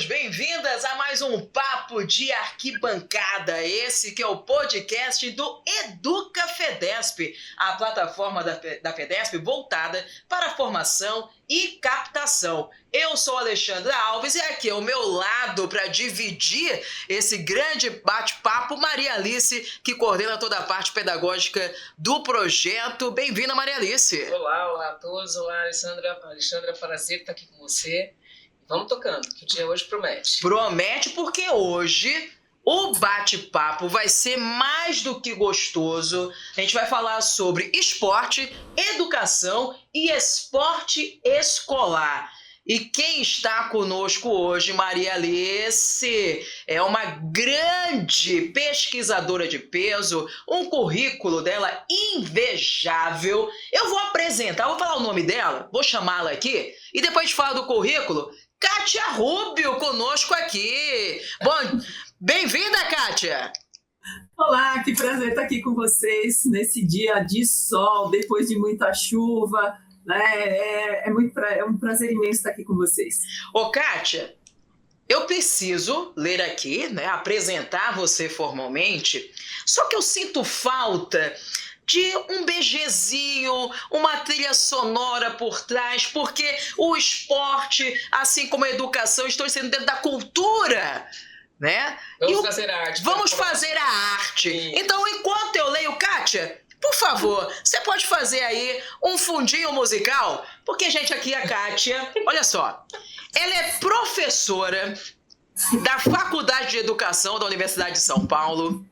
bem-vindos, bem-vindas a mais um Papo de Arquibancada. Esse que é o podcast do Educa Fedesp, a plataforma da Fedesp voltada para a formação e captação. Eu sou Alexandra Alves e aqui ao meu lado para dividir esse grande bate-papo, Maria Alice, que coordena toda a parte pedagógica do projeto. Bem-vinda, Maria Alice. Olá a todos. Olá, Alexandra. Alexandra, prazer estar aqui com você. Vamos tocando, que o dia hoje promete. Promete porque hoje o bate-papo vai ser mais do que gostoso. A gente vai falar sobre esporte, educação e esporte escolar. E quem está conosco hoje, Maria Alice, é uma grande pesquisadora de peso, um currículo dela invejável. Eu vou apresentar, vou falar o nome dela, vou chamá-la aqui, e depois de falar do currículo, Kátia Rubio conosco aqui. Bom, bem-vinda, Kátia! Olá, que prazer estar aqui com vocês nesse dia de sol, depois de muita chuva. É um prazer imenso estar aqui com vocês. Ô, Kátia, eu preciso ler aqui, apresentar você formalmente, só que eu sinto falta de um BGzinho, uma trilha sonora por trás, porque o esporte, assim como a educação, estão sendo dentro da cultura, né? Vamos fazer a arte. Vamos fazer a arte. Sim. Então, enquanto eu leio, Kátia, por favor, você pode fazer aí um fundinho musical? Porque, gente, aqui a Kátia, olha só, ela é professora da Faculdade de Educação da Universidade de São Paulo,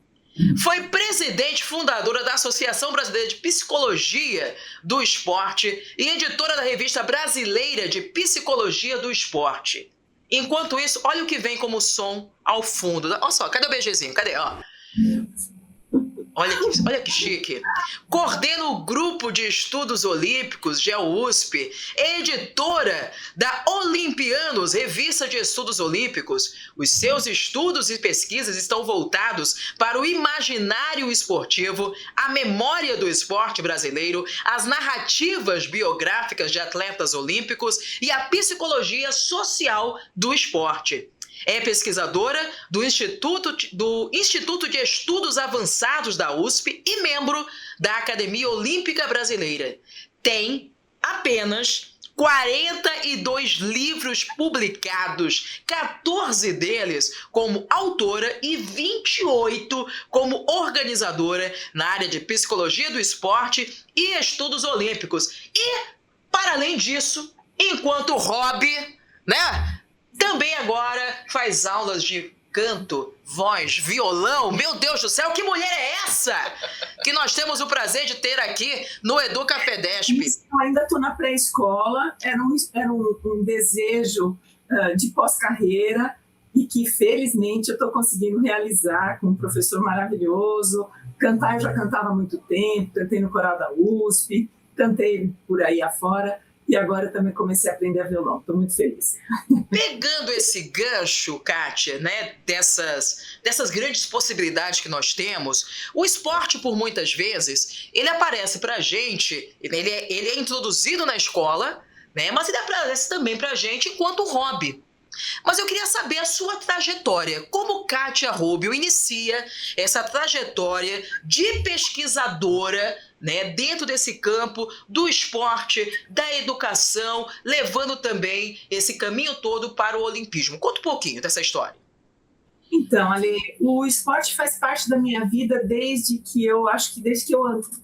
foi presidente fundadora da Associação Brasileira de Psicologia do Esporte e editora da Revista Brasileira de Psicologia do Esporte. Enquanto isso, olha o que vem como som ao fundo. Olha só, cadê o BGzinho? Cadê? Ó. Olha que chique. Coordena o Grupo de Estudos Olímpicos, GEOUSP, é editora da Olimpianos, revista de estudos olímpicos. Os seus estudos e pesquisas estão voltados para o imaginário esportivo, a memória do esporte brasileiro, as narrativas biográficas de atletas olímpicos e a psicologia social do esporte. É pesquisadora do Instituto de Estudos Avançados da USP e membro da Academia Olímpica Brasileira. Tem apenas 42 livros publicados, 14 deles como autora e 28 como organizadora na área de psicologia do esporte e estudos olímpicos. E, para além disso, enquanto hobby, também agora faz aulas de canto, voz, violão. Meu Deus do céu, que mulher é essa? Que nós temos o prazer de ter aqui no Educa Fedesp. Eu ainda estou na pré-escola, era um desejo de pós-carreira e que felizmente eu estou conseguindo realizar com um professor maravilhoso. Cantar eu já cantava há muito tempo, cantei no coral da USP, cantei por aí afora. E agora eu também comecei a aprender violão. Estou muito feliz. Pegando esse gancho, Kátia, dessas grandes possibilidades que nós temos, o esporte, por muitas vezes, ele aparece para a gente, ele é introduzido na escola, mas ele aparece também para a gente enquanto hobby. Mas eu queria saber a sua trajetória. Como Kátia Rubio inicia essa trajetória de pesquisadora, dentro desse campo do esporte, da educação, levando também esse caminho todo para o olimpismo. Conta um pouquinho dessa história. Então, Ale, o esporte faz parte da minha vida desde que eu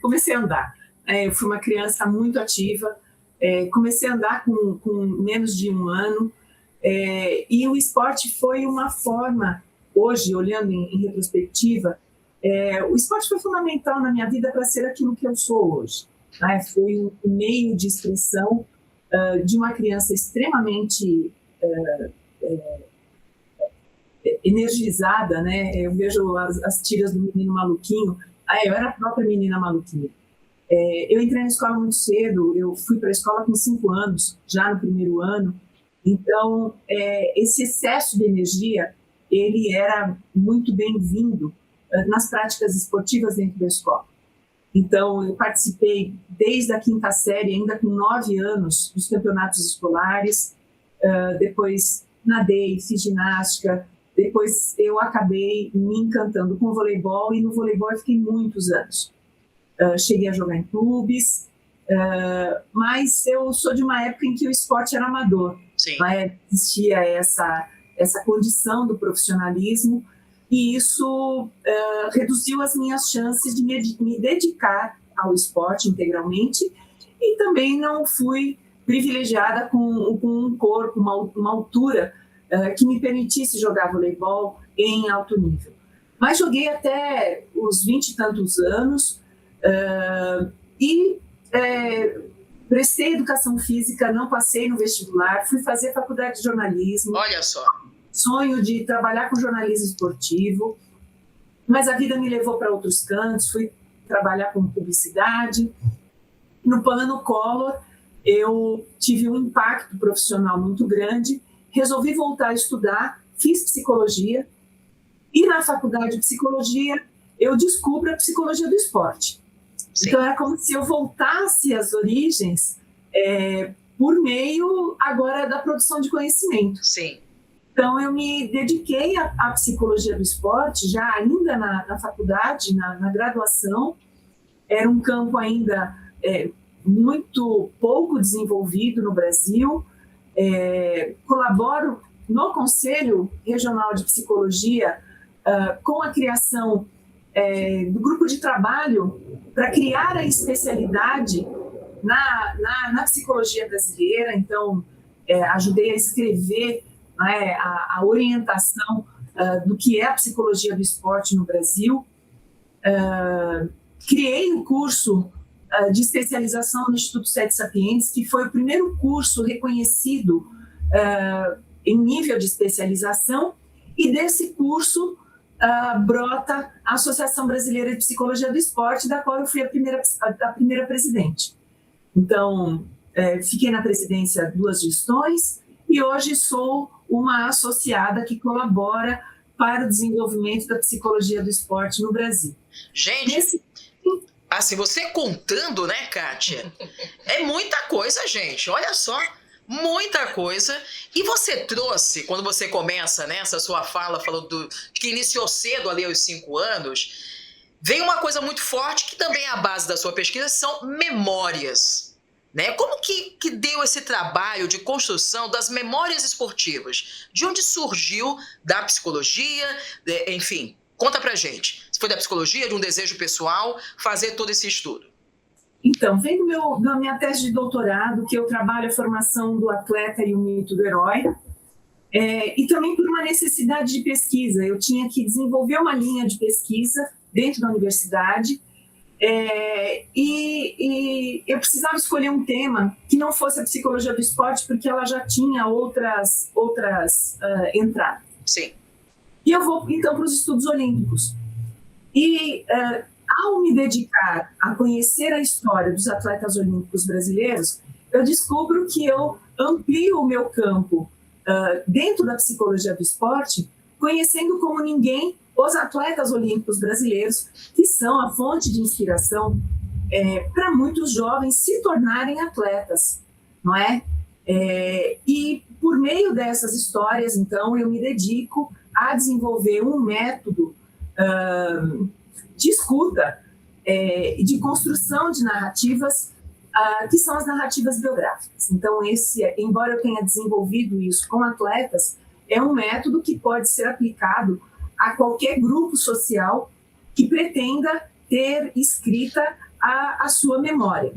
comecei a andar. Eu fui uma criança muito ativa, comecei a andar com menos de 1 ano, e o esporte foi uma forma, hoje, olhando em retrospectiva, o esporte foi fundamental na minha vida para ser aquilo que eu sou hoje. Foi um meio de expressão de uma criança extremamente energizada. Eu vejo as tiras do Menino Maluquinho. Eu era a própria menina maluquinha. Eu entrei na escola muito cedo, eu fui para a escola com 5 anos, já no primeiro ano. Então, esse excesso de energia, ele era muito bem-vindo nas práticas esportivas dentro da escola. Então, eu participei desde a 5ª série, ainda com 9 anos, dos campeonatos escolares. Depois nadei, fiz ginástica, depois eu acabei me encantando com o voleibol, e no voleibol eu fiquei muitos anos. Cheguei a jogar em clubes, mas eu sou de uma época em que o esporte era amador. Sim. Existia essa condição do profissionalismo, e isso reduziu as minhas chances de me dedicar ao esporte integralmente, e também não fui privilegiada com um corpo, uma altura que me permitisse jogar voleibol em alto nível. Mas joguei até os 20 e tantos anos, e prestei educação física, não passei no vestibular, fui fazer faculdade de jornalismo. Olha só. Sonho de trabalhar com jornalismo esportivo, mas a vida me levou para outros cantos, fui trabalhar com publicidade. No plano Collor, eu tive um impacto profissional muito grande, resolvi voltar a estudar, fiz psicologia, e na faculdade de psicologia eu descubro a psicologia do esporte. Sim. Então era como se eu voltasse às origens por meio agora da produção de conhecimento. Sim. Então eu me dediquei à psicologia do esporte já ainda na faculdade, na graduação. Era um campo ainda muito pouco desenvolvido no Brasil. Colaboro no Conselho Regional de Psicologia com a criação do grupo de trabalho para criar a especialidade na psicologia brasileira. Então, ajudei a escrever a orientação do que é a psicologia do esporte no Brasil. Criei um curso de especialização no Instituto Sete Sapientes, que foi o primeiro curso reconhecido em nível de especialização, e desse curso brota a Associação Brasileira de Psicologia do Esporte, da qual eu fui a primeira presidente. Então, fiquei na presidência 2 gestões, e hoje sou uma associada que colabora para o desenvolvimento da psicologia do esporte no Brasil. Gente, assim, você contando, né, Kátia? É muita coisa, gente. Olha só, muita coisa. E você trouxe, quando você começa, né, essa sua fala, falou que iniciou cedo ali aos 5 anos, vem uma coisa muito forte que também é a base da sua pesquisa, são memórias. Né? Como que deu esse trabalho de construção das memórias esportivas? De onde surgiu? Da psicologia? Enfim, conta pra gente. Se foi da psicologia, de um desejo pessoal, fazer todo esse estudo? Então, vem da minha tese de doutorado, que eu trabalho a formação do atleta e o mito do herói, e também por uma necessidade de pesquisa. Eu tinha que desenvolver uma linha de pesquisa dentro da universidade, e eu precisava escolher um tema que não fosse a psicologia do esporte, porque ela já tinha outras entradas. Sim. E eu vou, então, para os estudos olímpicos. E ao me dedicar a conhecer a história dos atletas olímpicos brasileiros, eu descubro que eu amplio o meu campo dentro da psicologia do esporte, conhecendo como ninguém os atletas olímpicos brasileiros, que são a fonte de inspiração para muitos jovens se tornarem atletas, não é? E por meio dessas histórias, então, eu me dedico a desenvolver um método de escuta e de construção de narrativas, que são as narrativas biográficas. Então, embora eu tenha desenvolvido isso com atletas, é um método que pode ser aplicado a qualquer grupo social que pretenda ter escrita a sua memória.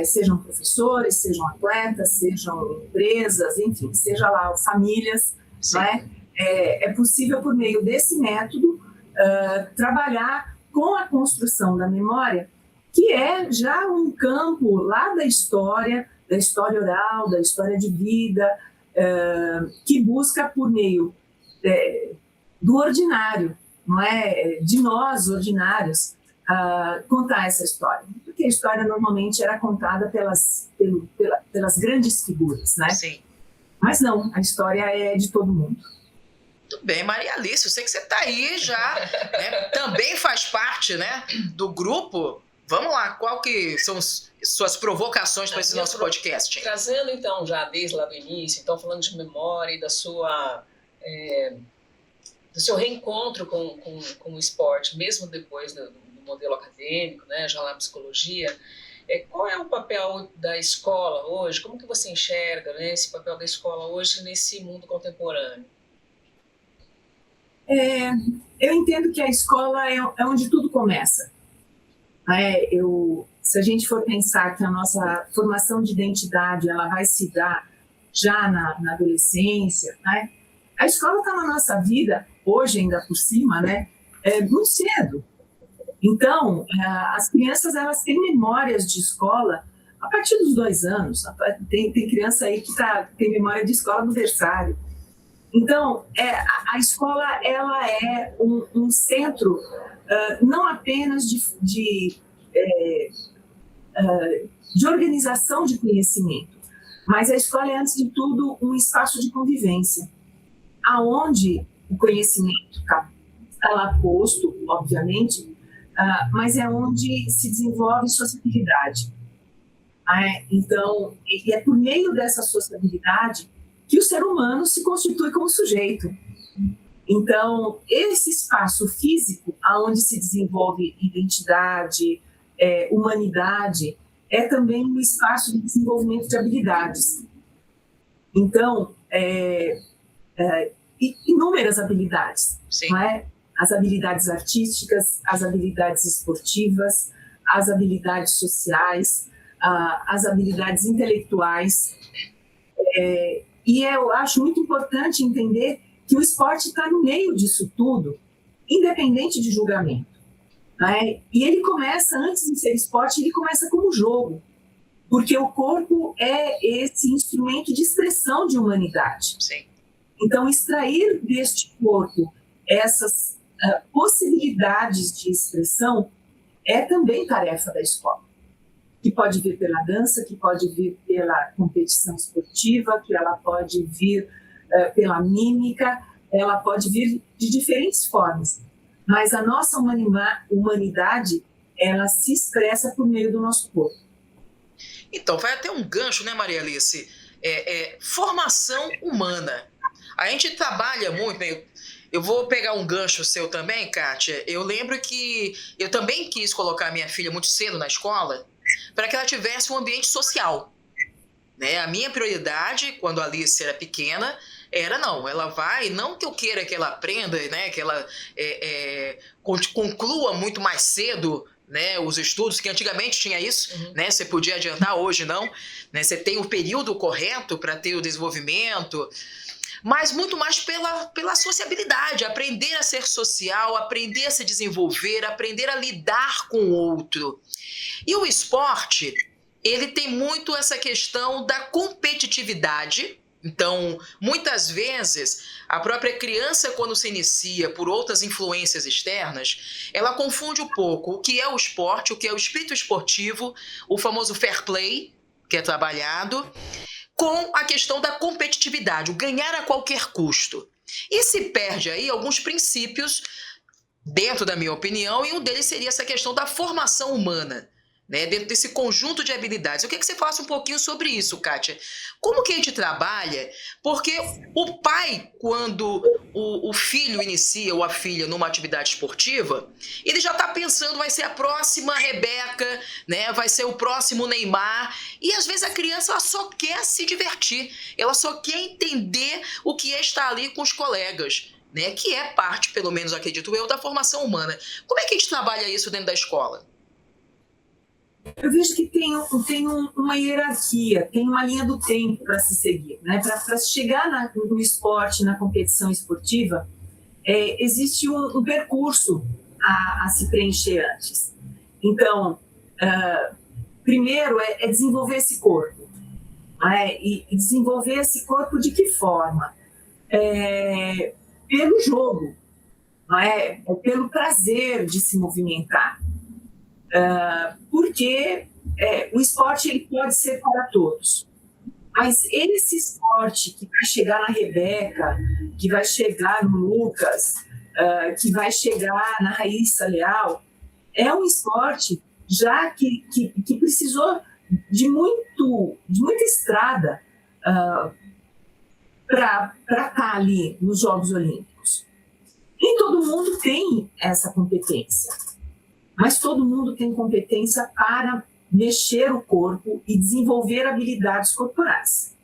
Sejam professores, sejam atletas, sejam empresas, enfim, seja lá famílias, não é? É possível, por meio desse método, trabalhar com a construção da memória, que é já um campo lá da história oral, da história de vida, que busca, por meio do ordinário, não é? De nós, ordinários, contar essa história. Porque a história normalmente era contada pelas grandes figuras, né? Sim. Mas não, a história é de todo mundo. Muito bem, Maria Alice, eu sei que você está aí já, né? Também faz parte, né, do grupo Vamos lá, qual que são suas provocações para esse nosso podcast? Trazendo, então, já desde lá do início, então, falando de memória e do seu reencontro com o esporte, mesmo depois do modelo acadêmico, né, já lá na psicologia, qual é o papel da escola hoje? Como que você enxerga, né, esse papel da escola hoje nesse mundo contemporâneo? Eu entendo que a escola é onde tudo começa. Se a gente for pensar que a nossa formação de identidade ela vai se dar já na adolescência, né? A escola está na nossa vida, hoje ainda por cima, né? Muito cedo. Então, as crianças elas têm memórias de escola a partir dos 2 anos. Tem criança aí que tem memória de escola no berçário. Então, a escola ela é um centro não apenas de organização de conhecimento, mas a escola é, antes de tudo, um espaço de convivência, aonde o conhecimento está lá posto, obviamente, mas é onde se desenvolve sociabilidade. Então, é por meio dessa sociabilidade que o ser humano se constitui como sujeito. Então, esse espaço físico, onde se desenvolve identidade, humanidade, é também um espaço de desenvolvimento de habilidades. Então, inúmeras habilidades, não é? As habilidades artísticas, as habilidades esportivas, as habilidades sociais, as habilidades intelectuais. E eu acho muito importante entender que o esporte está no meio disso tudo, independente de julgamento. Né? E ele começa, antes de ser esporte, ele começa como jogo, porque o corpo é esse instrumento de expressão de humanidade. Sim. Então, extrair deste corpo essas possibilidades de expressão é também tarefa da escola, que pode vir pela dança, que pode vir pela competição esportiva, que ela pode vir pela mímica, ela pode vir de diferentes formas. Mas a nossa humanidade, ela se expressa por meio do nosso corpo. Então, vai até um gancho, né, Maria Alice? Formação humana. A gente trabalha muito, né? Eu vou pegar um gancho seu também, Kátia. Eu lembro que eu também quis colocar minha filha muito cedo na escola para que ela tivesse um ambiente social. Né? A minha prioridade, quando a Alice era pequena, ela vai, não que eu queira que ela aprenda, né, que ela conclua muito mais cedo, né, os estudos, que antigamente tinha isso, né, você podia adiantar, hoje não, né, você tem o período correto para ter o desenvolvimento, mas muito mais pela sociabilidade, aprender a ser social, aprender a se desenvolver, aprender a lidar com o outro. E o esporte, ele tem muito essa questão da competitividade. Então, muitas vezes, a própria criança, quando se inicia por outras influências externas, ela confunde um pouco o que é o esporte, o que é o espírito esportivo, o famoso fair play, que é trabalhado, com a questão da competitividade, o ganhar a qualquer custo. E se perde aí alguns princípios, dentro da minha opinião, e um deles seria essa questão da formação humana. Né, dentro desse conjunto de habilidades. Eu queria que você falasse um pouquinho sobre isso, Kátia. Como que a gente trabalha? Porque o pai, quando o filho inicia ou a filha numa atividade esportiva, ele já está pensando, vai ser a próxima Rebeca, né, vai ser o próximo Neymar, e às vezes a criança ela só quer se divertir, ela só quer entender o que é estar ali com os colegas, né, que é parte, pelo menos acredito eu, da formação humana. Como é que a gente trabalha isso dentro da escola? Eu vejo que tem uma hierarquia, tem uma linha do tempo para se seguir. Né? Para chegar no esporte, na competição esportiva, existe um percurso a se preencher antes. Então, primeiro é desenvolver esse corpo. E desenvolver esse corpo de que forma? Pelo jogo, pelo prazer de se movimentar. Porque o esporte ele pode ser para todos, mas esse esporte que vai chegar na Rebeca, que vai chegar no Lucas, que vai chegar na Raíssa Leal, é um esporte já que precisou de muita estrada para estar ali nos Jogos Olímpicos. Nem todo mundo tem essa competência, mas todo mundo tem competência para mexer o corpo e desenvolver habilidades corporais.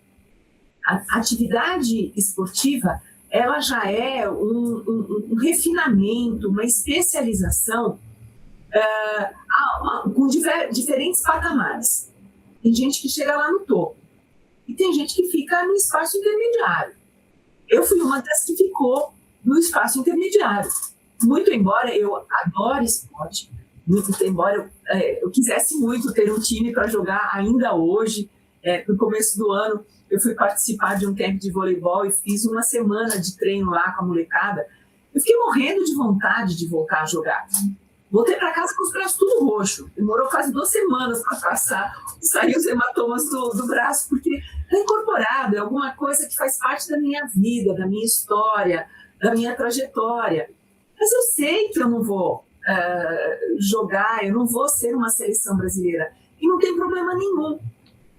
A atividade esportiva, ela já é um refinamento, uma especialização com diferentes patamares. Tem gente que chega lá no topo e tem gente que fica no espaço intermediário. Eu fui uma das que ficou no espaço intermediário. Muito embora eu adore esporte, muito embora eu quisesse muito ter um time para jogar ainda hoje. No começo do ano, eu fui participar de um camp de voleibol e fiz uma semana de treino lá com a molecada. Eu fiquei morrendo de vontade de voltar a jogar. Voltei para casa com os braços tudo roxo. Demorou quase 2 semanas para sair os hematomas do braço, porque é incorporado, é alguma coisa que faz parte da minha vida, da minha história, da minha trajetória. Mas eu sei que eu não vou jogar, eu não vou ser uma seleção brasileira. E não tem problema nenhum.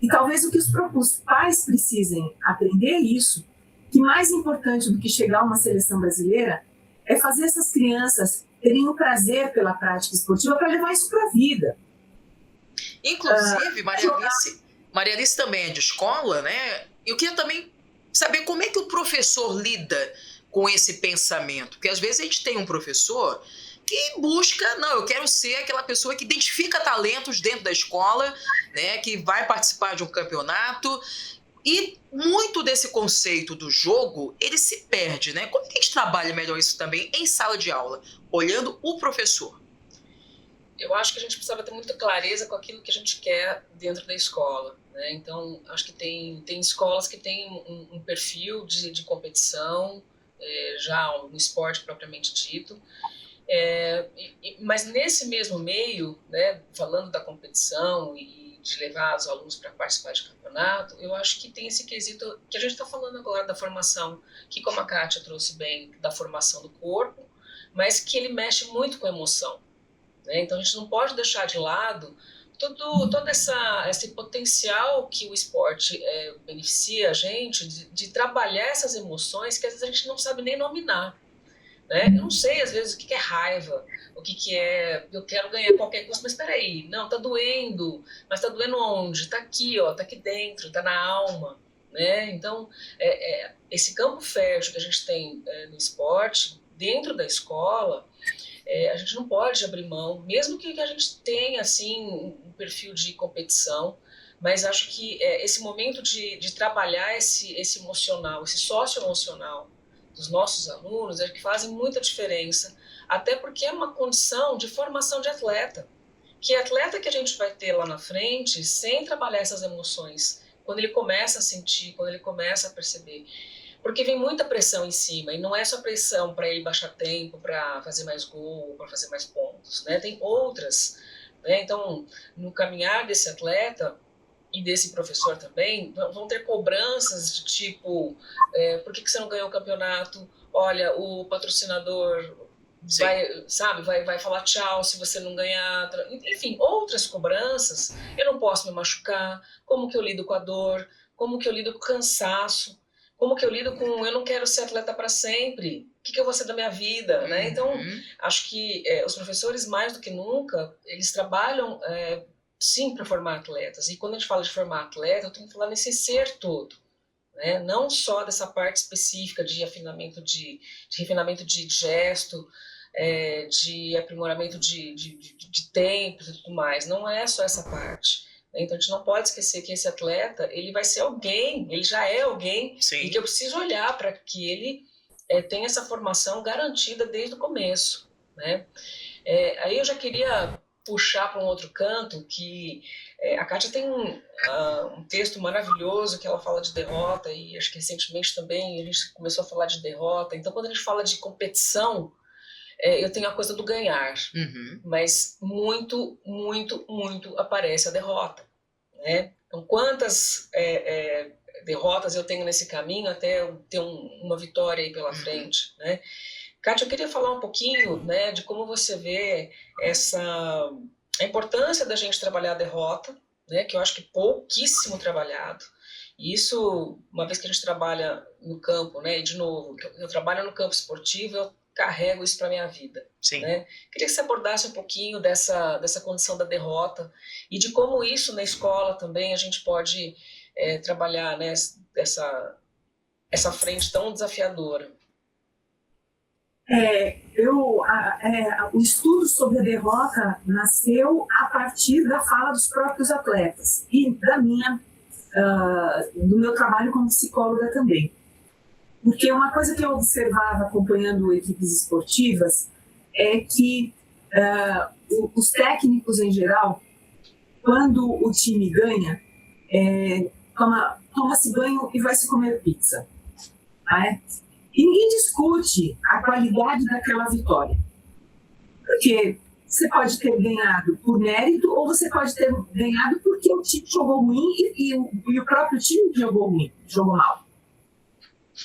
E talvez o que os pais precisem aprender é isso, que mais importante do que chegar a uma seleção brasileira é fazer essas crianças terem o prazer pela prática esportiva para levar isso para a vida. Inclusive, Maria Alice também é de escola, né? Eu queria também saber como é que o professor lida com esse pensamento. Porque às vezes a gente tem um professor que busca, não, eu quero ser aquela pessoa que identifica talentos dentro da escola, né? Que vai participar de um campeonato. E muito desse conceito do jogo, ele se perde, né? Como que a gente trabalha melhor isso também em sala de aula, olhando o professor? Eu acho que a gente precisa ter muita clareza com aquilo que a gente quer dentro da escola, né? Então, acho que tem escolas que têm um perfil de competição, já no esporte propriamente dito, mas nesse mesmo meio, né, falando da competição e de levar os alunos para participar de campeonato, eu acho que tem esse quesito que a gente está falando agora da formação, que como a Kátia trouxe bem, da formação do corpo, mas que ele mexe muito com a emoção, né? Então a gente não pode deixar de lado todo esse potencial que o esporte beneficia a gente de trabalhar essas emoções que às vezes a gente não sabe nem nominar. Né? Eu não sei, às vezes, o que é raiva, o que é eu quero ganhar qualquer coisa, mas espera aí, não, tá doendo, mas tá doendo onde? Tá aqui, ó, tá aqui dentro, tá na alma, né? Então, esse campo fértil que a gente tem no esporte, dentro da escola, a gente não pode abrir mão, mesmo que a gente tenha, assim, um perfil de competição, mas acho que esse momento de trabalhar esse emocional, esse socioemocional, dos nossos alunos é que fazem muita diferença, até porque é uma condição de formação de atleta. Que atleta que a gente vai ter lá na frente sem trabalhar essas emoções, quando ele começa a sentir, quando ele começa a perceber. Porque vem muita pressão em cima, e não é só pressão para ele baixar tempo, para fazer mais gol, para fazer mais pontos, né? Tem outras, né? Então, no caminhar desse atleta e desse professor também, vão ter cobranças de tipo, por que você não ganhou o campeonato? Olha, o patrocinador vai falar tchau se você não ganhar. Enfim, outras cobranças. Eu não posso me machucar. Como que eu lido com a dor? Como que eu lido com o cansaço? Como que eu lido com eu não quero ser atleta para sempre? O que eu vou ser da minha vida? Né? Então, acho que os professores, mais do que nunca, eles trabalham sim, para formar atletas. E quando a gente fala de formar atleta, eu tenho que falar nesse ser todo, né? Não só dessa parte específica de afinamento de refinamento de gesto, de aprimoramento de tempos e tudo mais. Não é só essa parte. Né? Então a gente não pode esquecer que esse atleta ele vai ser alguém, ele já é alguém, sim, e que eu preciso olhar para que ele tenha essa formação garantida desde o começo. Né? Aí eu já queria puxar para um outro canto, que a Kátia tem um texto maravilhoso que ela fala de derrota, e acho que recentemente também a gente começou a falar de derrota. Então, quando a gente fala de competição, eu tenho a coisa do ganhar, mas muito, muito, muito aparece a derrota. Né? Então, quantas derrotas eu tenho nesse caminho até eu ter uma vitória aí pela frente, né? Kátia, eu queria falar um pouquinho, né, de como você vê a importância da gente trabalhar a derrota, né, que eu acho que pouquíssimo trabalhado. E isso, uma vez que a gente trabalha no campo, né, e de novo, eu trabalho no campo esportivo, eu carrego isso para minha vida. Sim. Né? Queria que você abordasse um pouquinho dessa condição da derrota e de como isso na escola também a gente pode trabalhar, né, essa frente tão desafiadora. O estudo sobre a derrota nasceu a partir da fala dos próprios atletas e do meu trabalho como psicóloga também. Porque uma coisa que eu observava acompanhando equipes esportivas é que os técnicos em geral, quando o time ganha, toma-se banho e vai se comer pizza. Né? E ninguém discute a qualidade daquela vitória. Porque você pode ter ganhado por mérito ou você pode ter ganhado porque o time jogou ruim e o próprio time jogou ruim, jogou mal.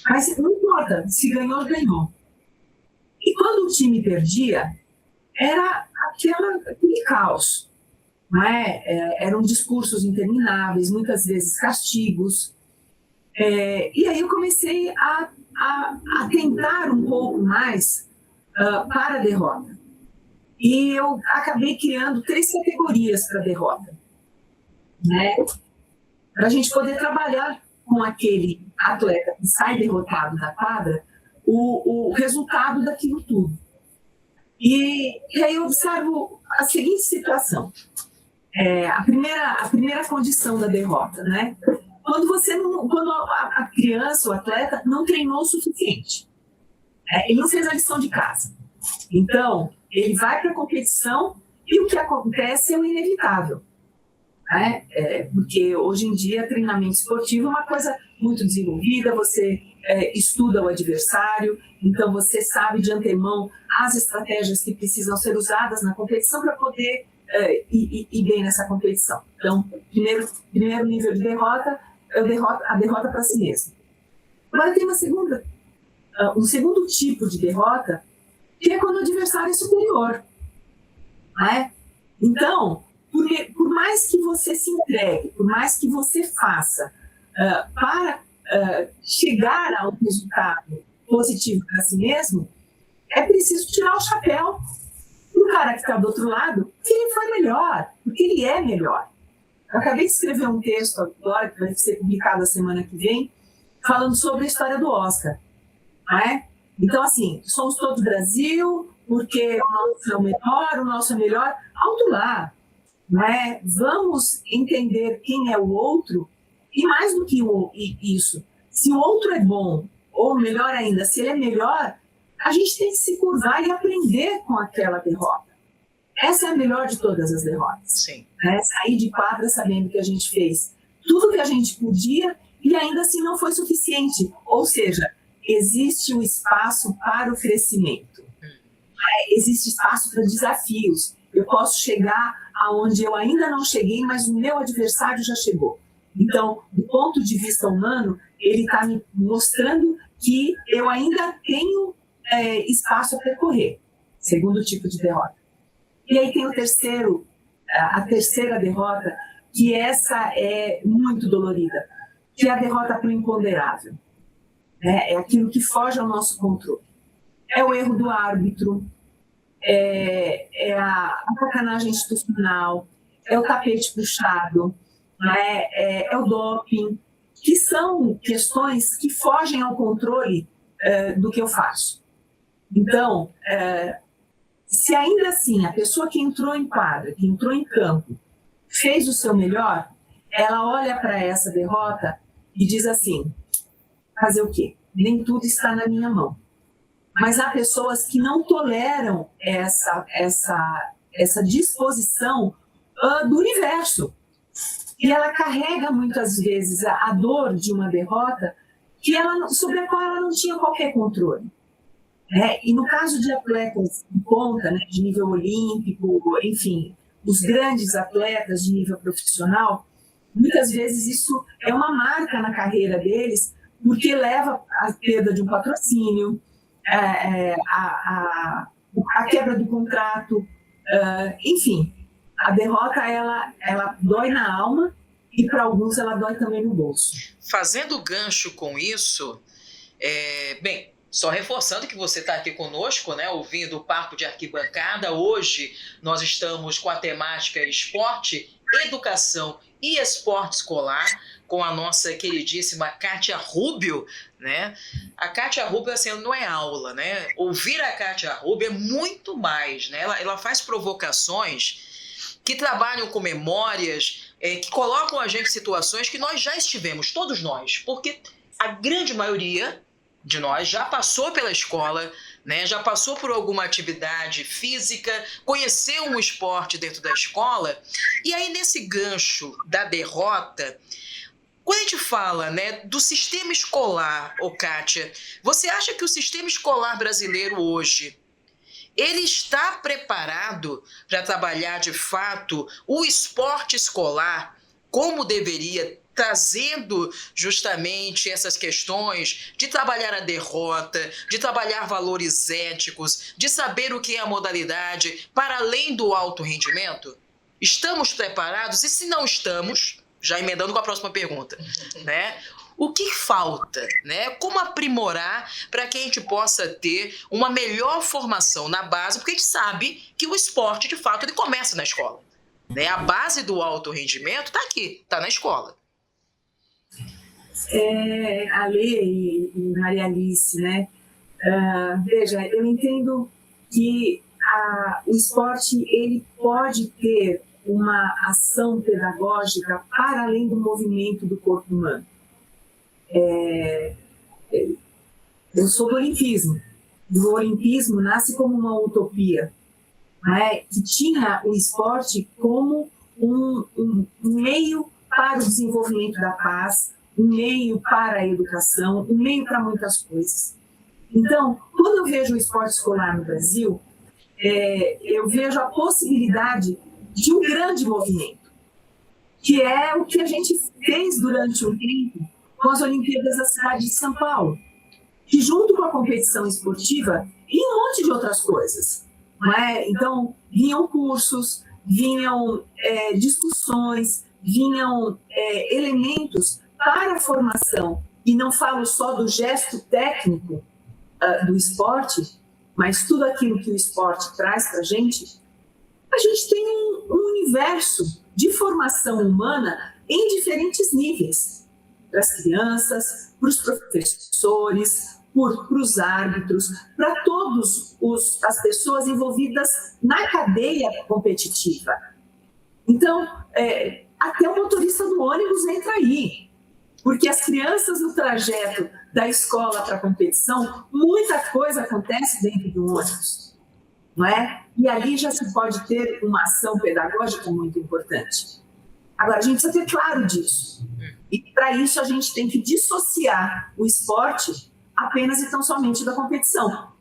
Mas não importa, se ganhou, ganhou. E quando o time perdia, era aquele caos. Não é? Eram discursos intermináveis, muitas vezes castigos. E aí eu comecei a tentar um pouco mais para a derrota. E eu acabei criando 3 categorias para a derrota. Né? Para a gente poder trabalhar com aquele atleta que sai derrotado da quadra, o resultado daquilo tudo. E aí eu observo a seguinte situação. A primeira condição da derrota, né? Quando a criança, o atleta, não treinou o suficiente. Ele não fez a lição de casa. Então, ele vai para a competição e o que acontece é o inevitável. Porque hoje em dia treinamento esportivo é uma coisa muito desenvolvida, você estuda o adversário, então você sabe de antemão as estratégias que precisam ser usadas na competição para poder ir bem nessa competição. Então, primeiro nível de derrota é a derrota para si mesmo. Agora tem um segundo tipo de derrota, que é quando o adversário é superior. Né? Então, por mais que você se entregue, por mais que você faça para chegar a um resultado positivo para si mesmo, é preciso tirar o chapéu do cara que está do outro lado, porque ele foi melhor, porque ele é melhor. Eu acabei de escrever um texto agora, que vai ser publicado a semana que vem, falando sobre a história do Oscar. Né? Então, assim, somos todos Brasil, porque o nosso é melhor, alto lá. Né? Vamos entender quem é o outro e mais do que isso, se o outro é bom, ou melhor ainda, se ele é melhor, a gente tem que se curvar e aprender com aquela derrota. Essa é a melhor de todas as derrotas. Sim. Né? Sair de quadra sabendo que a gente fez tudo que a gente podia e ainda assim não foi suficiente. Ou seja, existe um espaço para o crescimento. Existe espaço para desafios. Eu posso chegar aonde eu ainda não cheguei, mas o meu adversário já chegou. Então, do ponto de vista humano, ele está me mostrando que eu ainda tenho espaço a percorrer. Segundo tipo de derrota. E aí tem a terceira derrota, que essa é muito dolorida, que é a derrota para o imponderável. É aquilo que foge ao nosso controle. É o erro do árbitro, é a sacanagem institucional, é o tapete puxado, é o doping, que são questões que fogem ao controle do que eu faço. Então, se ainda assim a pessoa que entrou em quadra, que entrou em campo, fez o seu melhor, ela olha para essa derrota e diz assim, fazer o quê? Nem tudo está na minha mão. Mas há pessoas que não toleram essa disposição do universo. E ela carrega muitas vezes a dor de uma derrota sobre a qual ela não tinha qualquer controle. E no caso de atletas de ponta, né, de nível olímpico, enfim, os grandes atletas de nível profissional, muitas vezes isso é uma marca na carreira deles, porque leva à perda de um patrocínio, a quebra do contrato, enfim. a derrota, ela dói na alma e para alguns ela dói também no bolso. Fazendo gancho com isso, bem, só reforçando que você está aqui conosco, né, ouvindo o Papo de Arquibancada. Hoje nós estamos com a temática esporte, educação e esporte escolar, com a nossa queridíssima Kátia Rubio, né? A Kátia Rubio, assim, não é aula, né? Ouvir a Kátia Rubio é muito mais, né? Ela faz provocações que trabalham com memórias, que colocam a gente em situações que nós já estivemos, todos nós, porque a grande maioria de nós já passou pela escola, né? Já passou por alguma atividade física, conheceu um esporte dentro da escola, e aí nesse gancho da derrota, quando a gente fala, né, do sistema escolar, Kátia, você acha que o sistema escolar brasileiro hoje, ele está preparado para trabalhar de fato o esporte escolar como deveria, trazendo justamente essas questões de trabalhar a derrota, de trabalhar valores éticos, de saber o que é a modalidade, para além do alto rendimento? Estamos preparados? E se não estamos, já emendando com a próxima pergunta, né? O que falta, né? Como aprimorar para que a gente possa ter uma melhor formação na base, porque a gente sabe que o esporte, de fato, ele começa na escola, né? A base do alto rendimento está aqui, está na escola. Ale e Maria Alice, né? Veja, eu entendo que o esporte ele pode ter uma ação pedagógica para além do movimento do corpo humano. Eu sou do olimpismo. O olimpismo nasce como uma utopia, né, que tinha o esporte como um meio para o desenvolvimento da paz, um meio para a educação, um meio para muitas coisas. Então, quando eu vejo o esporte escolar no Brasil, eu vejo a possibilidade de um grande movimento, que é o que a gente fez durante um tempo com as Olimpíadas da cidade de São Paulo, que junto com a competição esportiva e um monte de outras coisas, não é? Então, vinham cursos, vinham discussões, vinham elementos para a formação, e não falo só do gesto técnico do esporte, mas tudo aquilo que o esporte traz para a gente tem um universo de formação humana em diferentes níveis, para as crianças, para os professores, para os árbitros, para todas as pessoas envolvidas na cadeia competitiva. Então, até o motorista do ônibus entra aí, porque as crianças no trajeto da escola para a competição, muita coisa acontece dentro do ônibus, não é? E ali já se pode ter uma ação pedagógica muito importante. Agora, a gente precisa ter claro disso. E para isso a gente tem que dissociar o esporte apenas e tão somente da competição.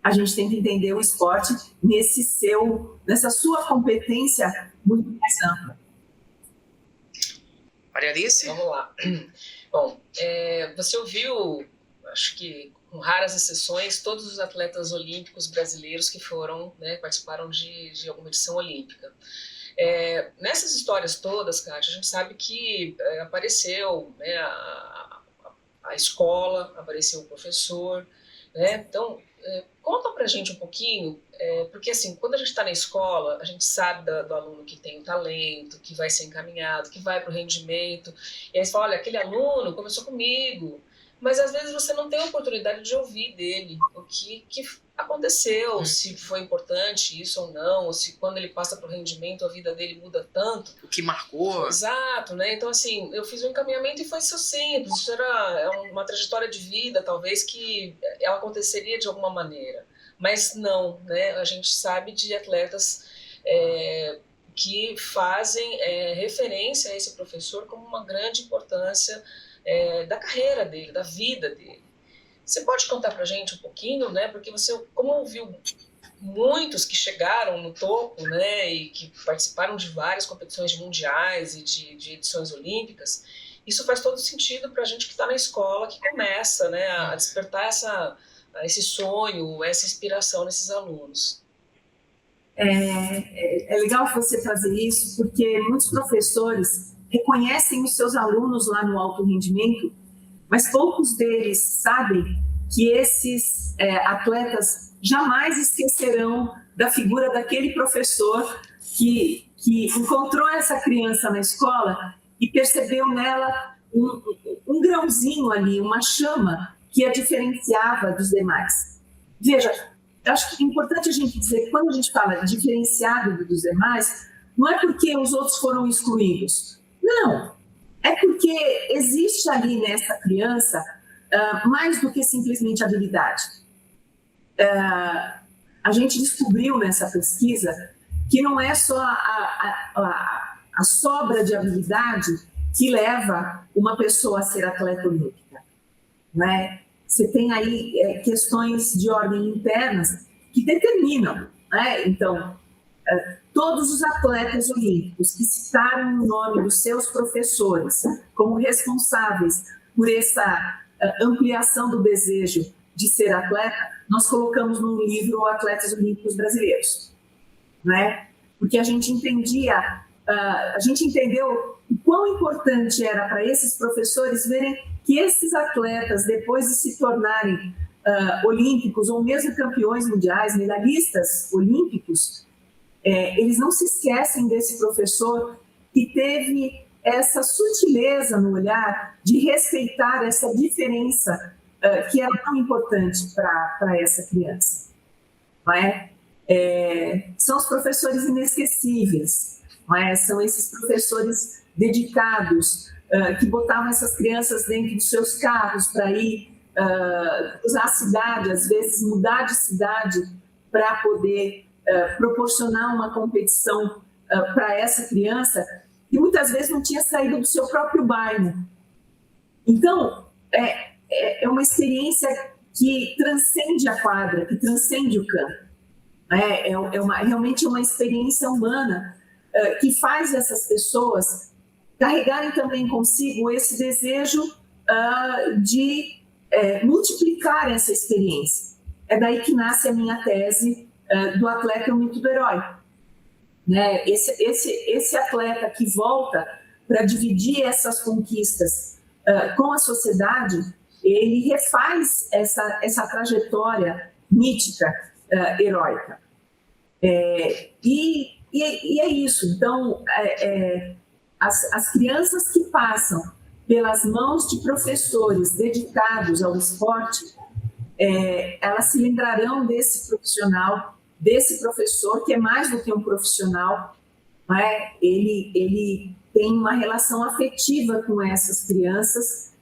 A gente tem que entender o esporte nessa sua competência muito mais ampla. Maria Alice? Vamos lá. Bom, você ouviu, acho que com raras exceções, todos os atletas olímpicos brasileiros que foram, né, participaram de alguma edição olímpica. Nessas histórias todas, Kátia, a gente sabe que apareceu, né, a escola, apareceu o professor, né? Então, conta pra gente um pouquinho, porque assim, quando a gente está na escola, a gente sabe do aluno que tem o talento, que vai ser encaminhado, que vai para o rendimento, e aí você fala, olha, aquele aluno começou comigo, mas às vezes você não tem a oportunidade de ouvir dele o que aconteceu, se foi importante isso ou não, ou se quando ele passa para o rendimento a vida dele muda tanto. O que marcou. Exato, né? Então assim, eu fiz um encaminhamento e foi simples, isso era uma trajetória de vida, talvez que ela aconteceria de alguma maneira, mas não, né? A gente sabe de atletas que fazem referência a esse professor como uma grande importância da carreira dele, da vida dele. Você pode contar pra gente um pouquinho, né? Porque você, como ouviu muitos que chegaram no topo, né? E que participaram de várias competições mundiais e de edições olímpicas, isso faz todo sentido pra gente que está na escola, que começa, né? A despertar esse sonho, essa inspiração nesses alunos. é legal você trazer isso, porque muitos professores reconhecem os seus alunos lá no alto rendimento, mas poucos deles sabem que esses atletas jamais esquecerão da figura daquele professor que encontrou essa criança na escola e percebeu nela um grãozinho ali, uma chama que a diferenciava dos demais. Veja, eu acho que é importante a gente dizer que quando a gente fala diferenciado dos demais, não é porque os outros foram excluídos. Não, é porque existe ali nessa criança mais do que simplesmente habilidade. A gente descobriu nessa pesquisa que não é só a sobra de habilidade que leva uma pessoa a ser atleta olímpica, né? Você tem aí questões de ordem internas que determinam, né? Então, todos os atletas olímpicos que citaram o nome dos seus professores como responsáveis por essa ampliação do desejo de ser atleta, nós colocamos num livro Atletas Olímpicos Brasileiros, né? Porque a gente entendeu o quão importante era para esses professores verem que esses atletas, depois de se tornarem olímpicos ou mesmo campeões mundiais, medalhistas olímpicos, eles não se esquecem desse professor que teve essa sutileza no olhar de respeitar essa diferença que era tão importante para essa criança. Não é? São os professores inesquecíveis, não é? São esses professores dedicados que botavam essas crianças dentro dos seus carros para ir usar a cidade, às vezes mudar de cidade para poder proporcionar uma competição para essa criança que muitas vezes não tinha saído do seu próprio bairro. Então, é uma experiência que transcende a quadra, que transcende o campo. Realmente é uma experiência humana que faz essas pessoas carregarem também consigo esse desejo de multiplicar essa experiência. É daí que nasce a minha tese do atleta é o mito do herói. Né? Esse atleta que volta para dividir essas conquistas com a sociedade, ele refaz essa trajetória mítica, heróica. E é isso. Então, as crianças que passam pelas mãos de professores dedicados ao esporte, elas se lembrarão desse profissional, desse professor, que é mais do que um profissional, né? Ele tem uma relação afetiva com essas crianças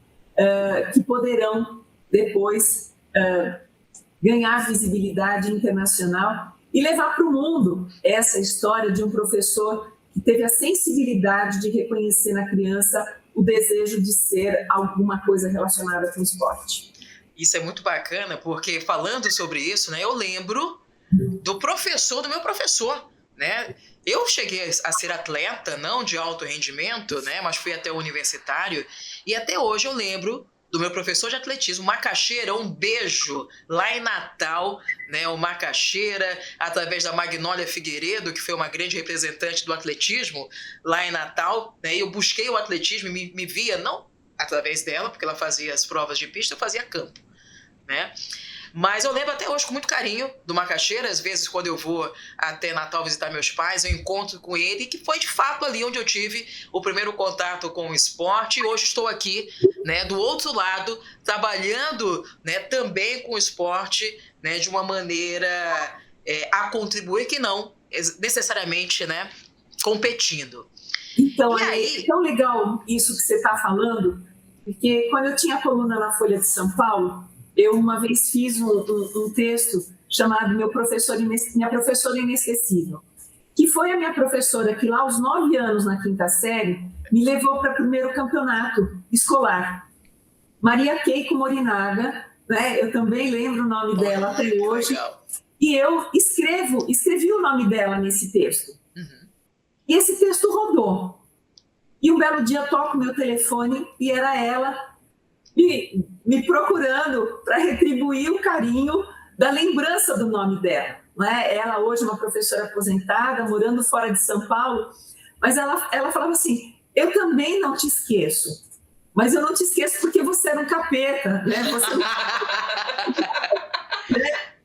que poderão depois ganhar visibilidade internacional e levar para o mundo essa história de um professor que teve a sensibilidade de reconhecer na criança o desejo de ser alguma coisa relacionada com o esporte. Isso é muito bacana, porque falando sobre isso, né, eu lembro do professor, do meu professor, né? Eu cheguei a ser atleta, não de alto rendimento, né, mas fui até o universitário, e até hoje eu lembro do meu professor de atletismo, Macaxeira, um beijo, lá em Natal, né, o Macaxeira, através da Magnólia Figueiredo, que foi uma grande representante do atletismo lá em Natal, né, e eu busquei o atletismo e me via, não através dela, porque ela fazia as provas de pista, eu fazia campo, né? Mas eu lembro até hoje com muito carinho do Macaxeira. Às vezes, quando eu vou até Natal visitar meus pais, eu encontro com ele, que foi de fato ali onde eu tive o primeiro contato com o esporte. E hoje estou aqui, né, do outro lado, trabalhando, né, também com o esporte, né, de uma maneira a contribuir, que não necessariamente, né, competindo. Então, é tão legal isso que você está falando, porque quando eu tinha coluna na Folha de São Paulo, eu uma vez fiz um texto chamado Minha Professora Inesquecível, que foi a minha professora que lá aos 9 anos, na 5ª série, me levou para o primeiro campeonato escolar. Maria Keiko Morinaga, né? Eu também lembro o nome dela até hoje, e eu escrevi o nome dela nesse texto. Uhum. E esse texto rodou. E um belo dia toco meu telefone e era ela me procurando para retribuir o carinho da lembrança do nome dela. né? Ela hoje é uma professora aposentada, morando fora de São Paulo, mas ela falava assim, eu também não te esqueço, mas eu não te esqueço porque você era um capeta, né? Você não...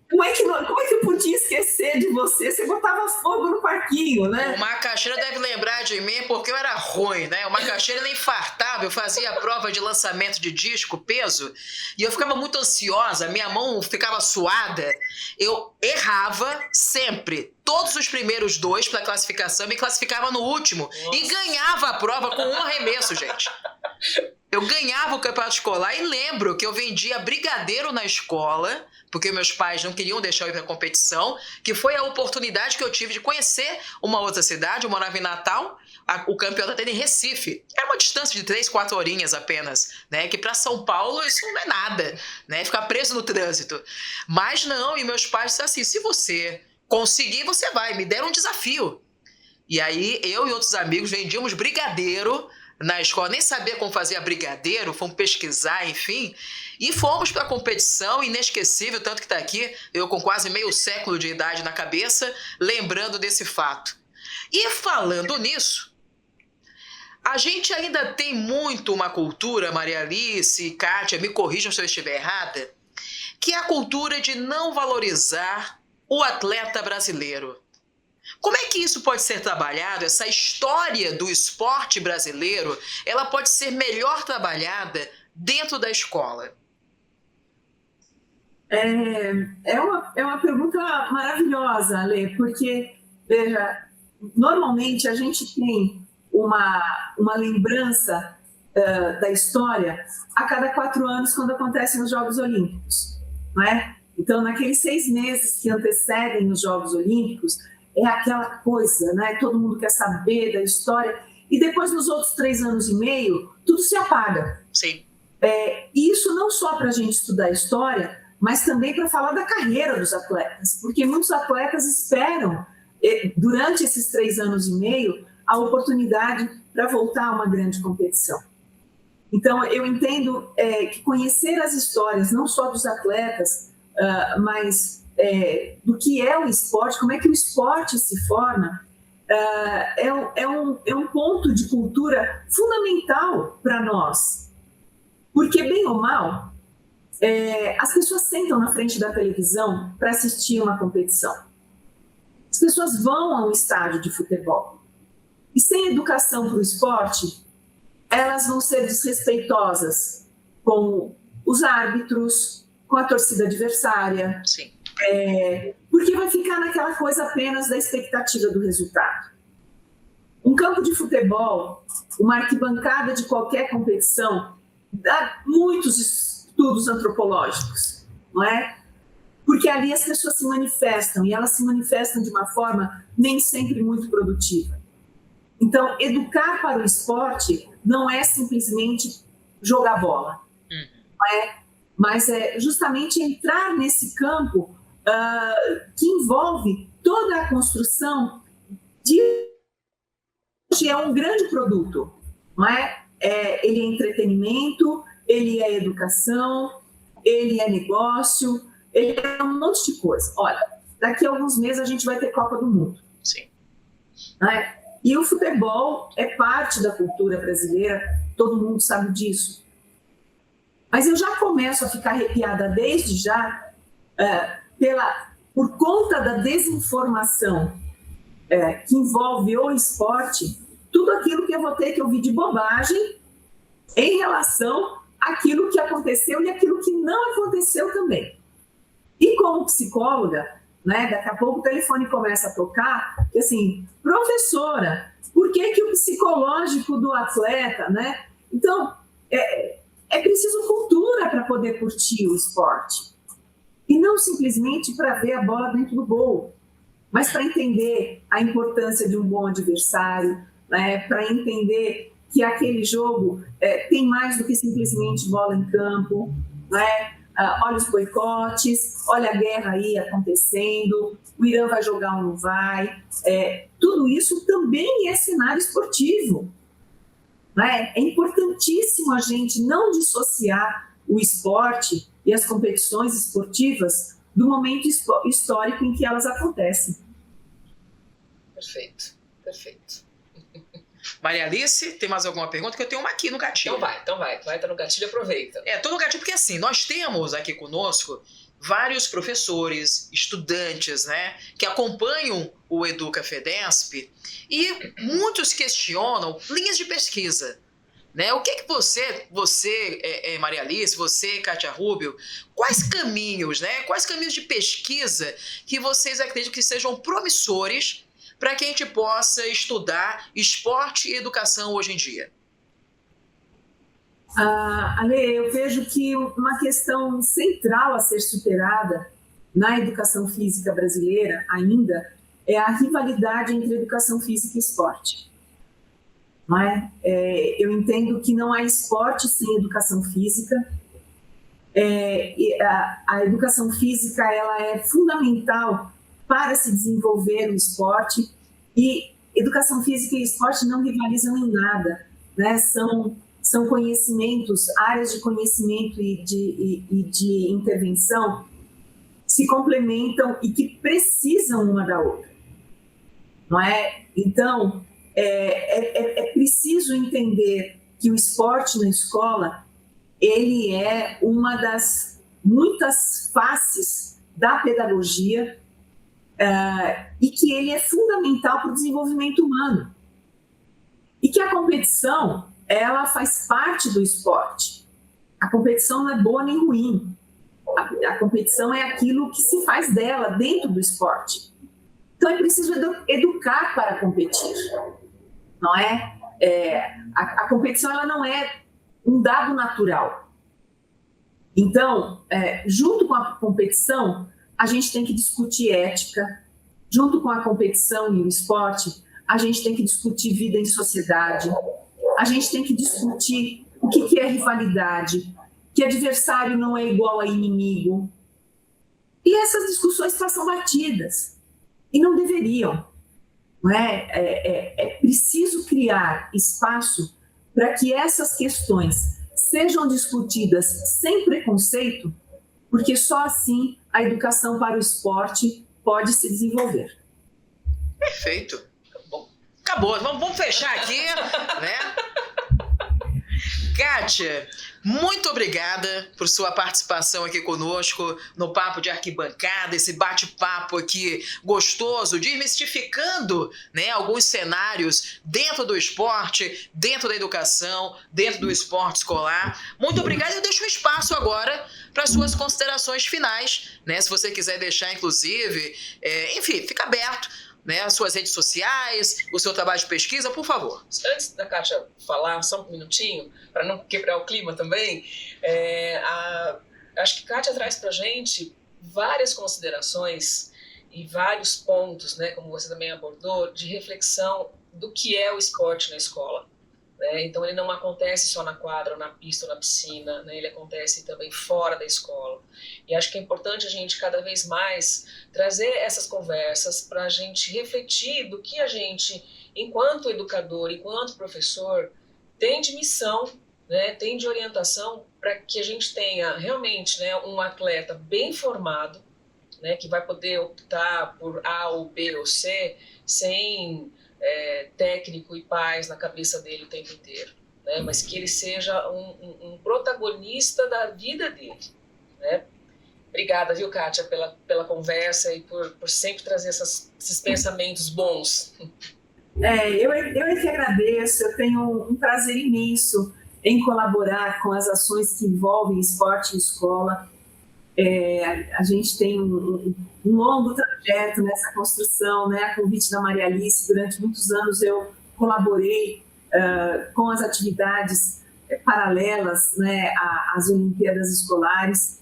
Como é que eu podia esquecer de você? Você botava fogo no parquinho, né? O Macaxeira deve lembrar de mim porque eu era ruim, né? O Macaxeira nem fartava, eu fazia a prova de lançamento de disco, peso, e eu ficava muito ansiosa, minha mão ficava suada, eu errava sempre. Todos os primeiros 2 para classificação, me classificava no último. Nossa. E ganhava a prova com 1 arremesso, gente. Eu ganhava o campeonato escolar e lembro que eu vendia brigadeiro na escola, porque meus pais não queriam deixar eu ir para a competição, que foi a oportunidade que eu tive de conhecer uma outra cidade. Eu morava em Natal, o campeonato era em Recife. Era uma distância de 3, 4 horinhas apenas, né? Que para São Paulo isso não é nada, né? Ficar preso no trânsito. Mas não, e meus pais disseram assim, se você conseguir, você vai. Me deram um desafio. E aí eu e outros amigos vendíamos brigadeiro na escola, nem sabia como fazia brigadeiro, fomos pesquisar, enfim, e fomos para a competição, inesquecível, tanto que está aqui, eu com quase meio século de idade na cabeça, lembrando desse fato. E falando nisso, a gente ainda tem muito uma cultura, Maria Alice e Kátia, me corrijam se eu estiver errada, que é a cultura de não valorizar o atleta brasileiro. Como é que isso pode ser trabalhado? Essa história do esporte brasileiro, ela pode ser melhor trabalhada dentro da escola? É uma pergunta maravilhosa, Ale, porque, veja, normalmente a gente tem uma lembrança da história a cada 4 anos quando acontecem os Jogos Olímpicos, não é? Então, naqueles 6 meses que antecedem os Jogos Olímpicos, é aquela coisa, né? Todo mundo quer saber da história. E depois, nos outros 3 anos e meio, tudo se apaga. Sim. E isso não só para a gente estudar história, mas também para falar da carreira dos atletas. Porque muitos atletas esperam, durante esses 3 anos e meio, a oportunidade para voltar a uma grande competição. Então, eu entendo que conhecer as histórias, não só dos atletas, mas... do que é o esporte, como é que o esporte se forma, é um ponto de cultura fundamental para nós. Porque, bem ou mal, as pessoas sentam na frente da televisão para assistir uma competição. As pessoas vão a um estádio de futebol. E sem educação para o esporte, elas vão ser desrespeitosas com os árbitros, com a torcida adversária. Sim. Porque vai ficar naquela coisa apenas da expectativa do resultado. Um campo de futebol, uma arquibancada de qualquer competição, dá muitos estudos antropológicos, não é? Porque ali as pessoas se manifestam, e elas se manifestam de uma forma nem sempre muito produtiva. Então, educar para o esporte não é simplesmente jogar bola, não é? Mas é justamente entrar nesse campo que envolve toda a construção de é um grande produto, não é? Ele é entretenimento, ele é educação, ele é negócio, ele é um monte de coisa. Olha, daqui a alguns meses a gente vai ter Copa do Mundo. Sim. Não é? E o futebol é parte da cultura brasileira, todo mundo sabe disso. Mas eu já começo a ficar arrepiada desde já por conta da desinformação que envolve o esporte, tudo aquilo que eu vou ter que ouvir de bobagem em relação àquilo que aconteceu e aquilo que não aconteceu também. E como psicóloga, né, daqui a pouco o telefone começa a tocar, que assim, professora, por que o psicológico do atleta, né? Então, é preciso cultura para poder curtir o esporte. E não simplesmente para ver a bola dentro do gol, mas para entender a importância de um bom adversário, né? Para entender que aquele jogo tem mais do que simplesmente bola em campo, né? Olha os boicotes, olha a guerra aí acontecendo, o Irã vai jogar ou não vai. Tudo isso também é cenário esportivo. Né? É importantíssimo a gente não dissociar o esporte e as competições esportivas do momento histórico em que elas acontecem. Perfeito, perfeito. Maria Alice, tem mais alguma pergunta? Que eu tenho uma aqui no gatilho. Então vai, tá no gatilho, aproveita. Tô no gatilho porque assim, nós temos aqui conosco vários professores, estudantes, né, que acompanham o Educa Fedesp e muitos questionam linhas de pesquisa. Né? O que você, Maria Alice, você, Kátia Rubio, quais caminhos de pesquisa que vocês acreditam que sejam promissores para que a gente possa estudar esporte e educação hoje em dia? Ale, eu vejo que uma questão central a ser superada na educação física brasileira ainda é a rivalidade entre educação física e esporte. Não é? Eu entendo que não há esporte sem educação física. A educação física ela é fundamental para se desenvolver o esporte, e educação física e esporte não rivalizam em nada, né? São conhecimentos, áreas de conhecimento e de intervenção se complementam e que precisam uma da outra, não é? Então, é preciso entender que o esporte na escola ele é uma das muitas faces da pedagogia, e que ele é fundamental para o desenvolvimento humano. E que a competição, ela faz parte do esporte. A competição não é boa nem ruim. A competição é aquilo que se faz dela dentro do esporte. Então é preciso educar para competir. Não é? A competição ela não é um dado natural. Então, junto com a competição, a gente tem que discutir ética. Junto com a competição e o esporte, a gente tem que discutir vida em sociedade. A gente tem que discutir o que é rivalidade, que adversário não é igual a inimigo. E essas discussões passam batidas. E não deveriam. Não é? É preciso criar espaço para que essas questões sejam discutidas sem preconceito, porque só assim a educação para o esporte pode se desenvolver. Perfeito. Acabou. Vamos fechar aqui, né? Kátia, muito obrigada por sua participação aqui conosco no Papo de Arquibancada, esse bate-papo aqui gostoso, desmistificando, né, alguns cenários dentro do esporte, dentro da educação, dentro do esporte escolar. Muito obrigada. Eu deixo um espaço agora para suas considerações finais, né? Se você quiser deixar, inclusive, enfim, fica aberto, né, as suas redes sociais, o seu trabalho de pesquisa, por favor. Antes da Kátia falar, só um minutinho, para não quebrar o clima também, acho que Kátia traz para a gente várias considerações e vários pontos, né, como você também abordou, de reflexão do que é o esporte na escola. Né? Então, ele não acontece só na quadra, ou na pista, ou na piscina, né? Ele acontece também fora da escola. E acho que é importante a gente, cada vez mais, trazer essas conversas para a gente refletir do que a gente, enquanto educador, enquanto professor, tem de missão, né? Tem de orientação para que a gente tenha realmente, né, um atleta bem formado, né, que vai poder optar por A ou B ou C sem técnico e pais na cabeça dele o tempo inteiro, né? Mas que ele seja um protagonista da vida dele, né? Obrigada, viu, Kátia, pela conversa e por sempre trazer esses pensamentos bons. Eu é que agradeço, eu tenho um prazer imenso em colaborar com as ações que envolvem esporte e escola. A gente tem um longo trajeto nessa construção, né? A convite da Maria Alice, durante muitos anos eu colaborei com as atividades paralelas, né, às Olimpíadas Escolares,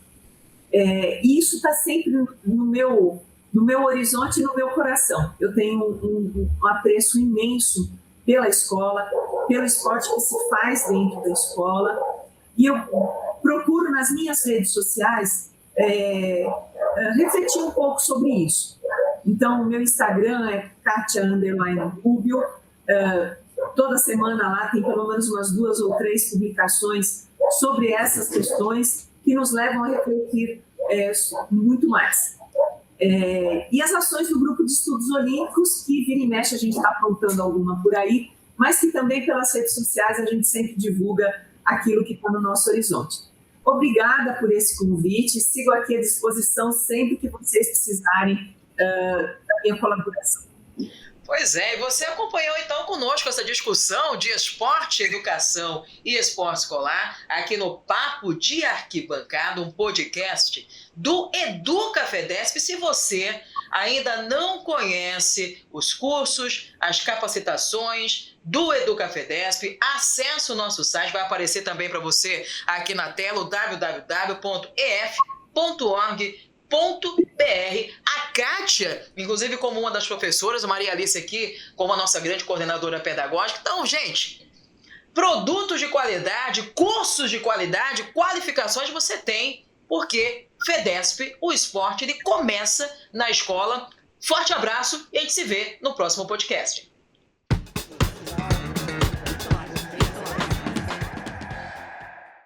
e isso está sempre no meu horizonte e no meu coração. Eu tenho um apreço imenso pela escola, pelo esporte que se faz dentro da escola, e eu procuro nas minhas redes sociais refletir um pouco sobre isso. Então, o meu Instagram é Katia_Rubio. Toda semana lá tem pelo menos umas 2 ou 3 publicações sobre essas questões que nos levam a refletir muito mais. E as ações do Grupo de Estudos Olímpicos, que vira e mexe a gente está aprontando alguma por aí, mas que também pelas redes sociais a gente sempre divulga aquilo que está no nosso horizonte. Obrigada por esse convite, sigo aqui à disposição sempre que vocês precisarem da minha colaboração. Pois é, e você acompanhou então conosco essa discussão de esporte, educação e esporte escolar aqui no Papo de Arquibancada, um podcast do EducaFedesp. Se você ainda não conhece os cursos, as capacitações do EducaFedesp, acesse o nosso site, vai aparecer também para você aqui na tela o www.ef.org.br. A Kátia, inclusive como uma das professoras, a Maria Alice aqui, como a nossa grande coordenadora pedagógica. Então, gente, produtos de qualidade, cursos de qualidade, qualificações você tem, porque Fedesp, o esporte, ele começa na escola. Forte abraço e a gente se vê no próximo podcast.